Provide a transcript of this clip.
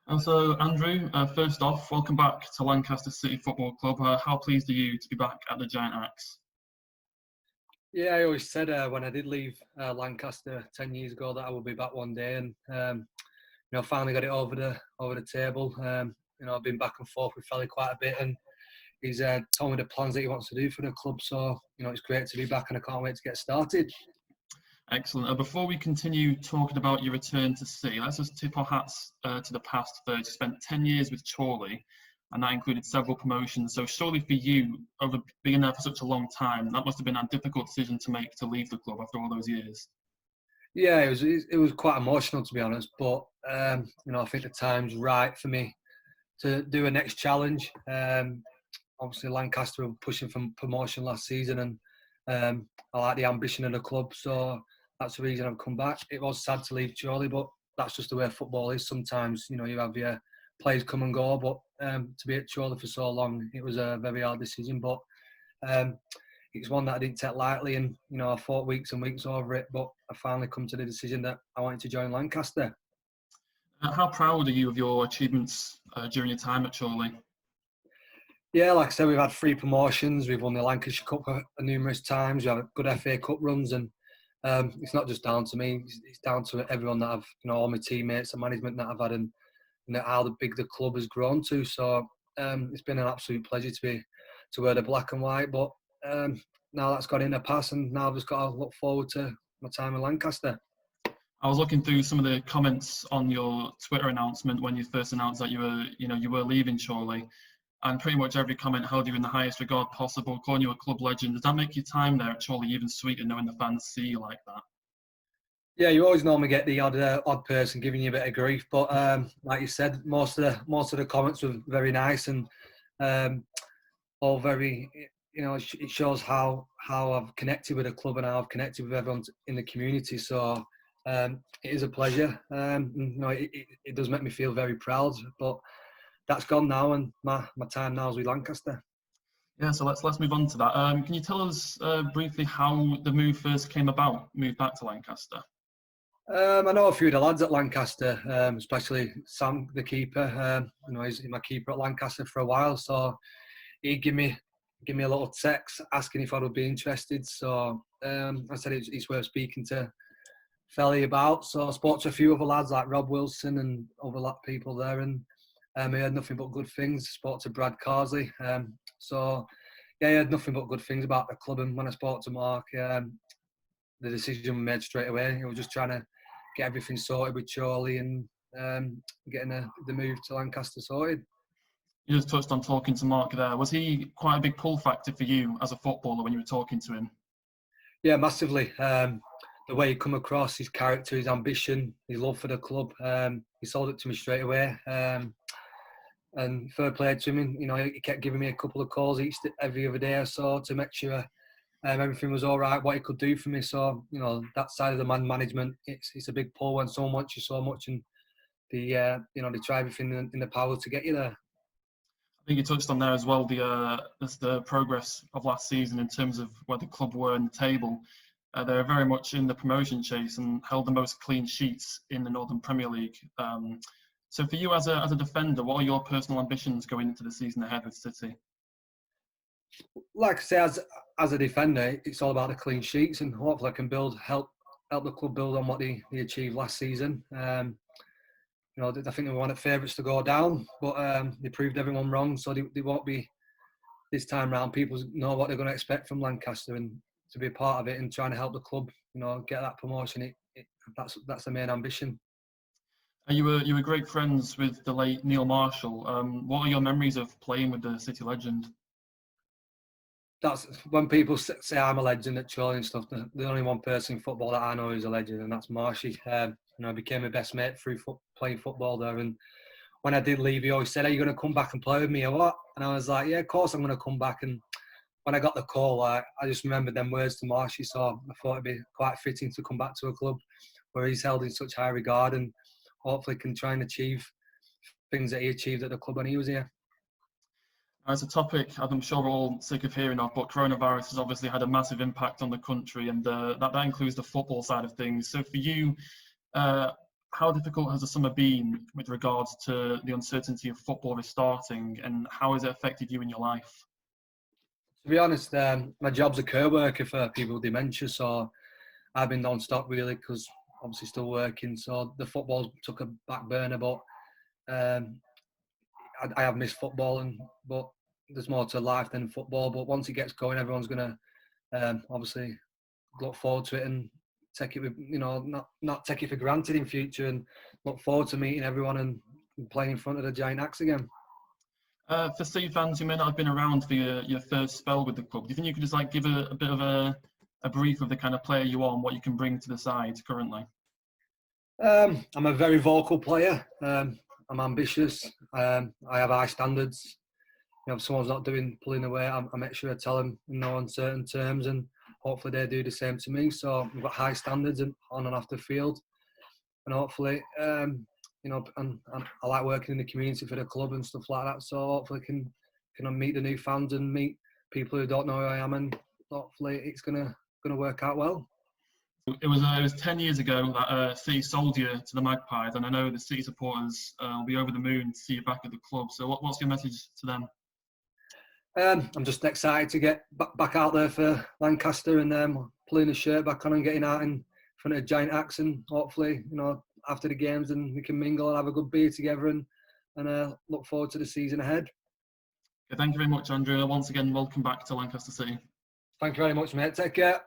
And so, Andrew, first off, welcome back to Lancaster City Football Club. How pleased are you to be back at the Giant Axe? Yeah, I always said when I did leave Lancaster 10 years ago that I would be back one day, and finally got it over the table. I've been back and forth with Felly quite a bit, and he's told me the plans that he wants to do for the club. So it's great to be back, and I can't wait to get started. Excellent. Before we continue talking about your return to City, let's just tip our hats to the past first. You spent 10 years with Chorley, and that included several promotions. So surely for you, over being there for such a long time, that must have been a difficult decision to make to leave the club after all those years. Yeah, it was quite emotional, to be honest. But I think the time's right for me to do a next challenge. Obviously, Lancaster were pushing for promotion last season, and I like the ambition of the club, so that's the reason I've come back. It was sad to leave Chorley, but that's just the way football is. Sometimes, you have your players come and go, but to be at Chorley for so long, it was a very hard decision. But it's one that I didn't take lightly, and I fought weeks and weeks over it, but I finally come to the decision that I wanted to join Lancaster. How proud are you of your achievements during your time at Chorley? Yeah, like I said, we've had 3 promotions. We've won the Lancashire Cup numerous times. We have good FA Cup runs, and it's not just down to me. It's down to everyone that I've, all my teammates and management that I've had, and how big the club has grown to. So it's been an absolute pleasure to wear the black and white. But now that's got in the past, and now I've just got to look forward to my time in Lancaster. I was looking through some of the comments on your Twitter announcement when you first announced that you were leaving Chorley, and pretty much every comment held you in the highest regard possible, calling you a club legend. Does that make your time there at Chorley even sweeter, knowing the fans see you like that? Yeah, you always normally get the odd person giving you a bit of grief, but like you said, most of the comments were very nice, and all very, it shows how I've connected with the club and how I've connected with everyone in the community. So it is a pleasure. It does make me feel very proud, but that's gone now, and my time now is with Lancaster. Yeah, so let's move on to that. Can you tell us briefly how the move first came about, move back to Lancaster? I know a few of the lads at Lancaster, especially Sam, the keeper. He's my keeper at Lancaster for a while, so he'd give me a little text asking if I would be interested. So I said it's worth speaking to Felly about. So I spoke to a few other lads like Rob Wilson and other people there, and I heard nothing but good things. Spoke to Brad Carsley. So yeah, I heard nothing but good things about the club. And when I spoke to Mark, the decision was made straight away. He was just trying to get everything sorted with Chorley and getting the move to Lancaster sorted. You just touched on talking to Mark there. Was he quite a big pull factor for you as a footballer when you were talking to him? Yeah, massively. The way he come across, his character, his ambition, his love for the club, he sold it to me straight away. And fair play to him, he kept giving me a couple of calls every other day or so to make sure everything was all right, what he could do for me. So, that side of the management, it's a big pull when someone wants you so much, and they try everything in the power to get you there. I think you touched on there as well the progress of last season in terms of where the club were in the table. They were very much in the promotion chase and held the most clean sheets in the Northern Premier League. So for you as a defender, what are your personal ambitions going into the season ahead with City? Like I say, as a defender, it's all about the clean sheets, and hopefully I can help the club build on what they achieved last season. I think they were one of the favourites to go down, but they proved everyone wrong, so they won't be this time round. People know what they're going to expect from Lancaster, and to be a part of it and trying to help the club, get that promotion. That's the main ambition. You were great friends with the late Neil Marshall. What are your memories of playing with the City legend? That's when people say I'm a legend at Chorley and stuff. The only one person in football that I know is a legend, and that's Marshy. I became my best mate through playing football there. And when I did leave, he always said, "Are you going to come back and play with me or what?" And I was like, "Yeah, of course I'm going to come back." And when I got the call, I just remembered them words to Marshy, so I thought it'd be quite fitting to come back to a club where he's held in such high regard, and hopefully can try and achieve things that he achieved at the club when he was here. It's a topic I'm sure we're all sick of hearing of, but coronavirus has obviously had a massive impact on the country, and that includes the football side of things. So for you, how how difficult has the summer been with regards to the uncertainty of football restarting, and how has it affected you in your life? To be honest, my job's a care worker for people with dementia, so I've been non-stop really because obviously still working. So the football took a back burner, but I have missed football, but there's more to life than football. But once it gets going, everyone's gonna obviously look forward to it and take it with, not take it for granted in future, and look forward to meeting everyone and playing in front of the Giant Axe again. For City fans who may not have been around for your first spell with the club, do you think you could just like give a bit of a brief of the kind of player you are and what you can bring to the side currently? I'm a very vocal player. I'm ambitious. I have high standards. If someone's not pulling away, I make sure I tell them on certain terms, and hopefully they do the same to me. So we've got high standards on and off the field, and hopefully, and I like working in the community for the club and stuff like that. So hopefully, can meet the new fans and meet people who don't know who I am, and hopefully, it's gonna work out well. It was 10 years ago that City sold you to the Magpies, and I know the City supporters will be over the moon to see you back at the club. So what's your message to them? I'm just excited to get back out there for Lancaster and pulling the shirt back on and getting out in front of Giant Axe, and hopefully, after the games, and we can mingle and have a good beer together and look forward to the season ahead. Okay, thank you very much, Andrew. Once again, welcome back to Lancaster City. Thank you very much, mate. Take care.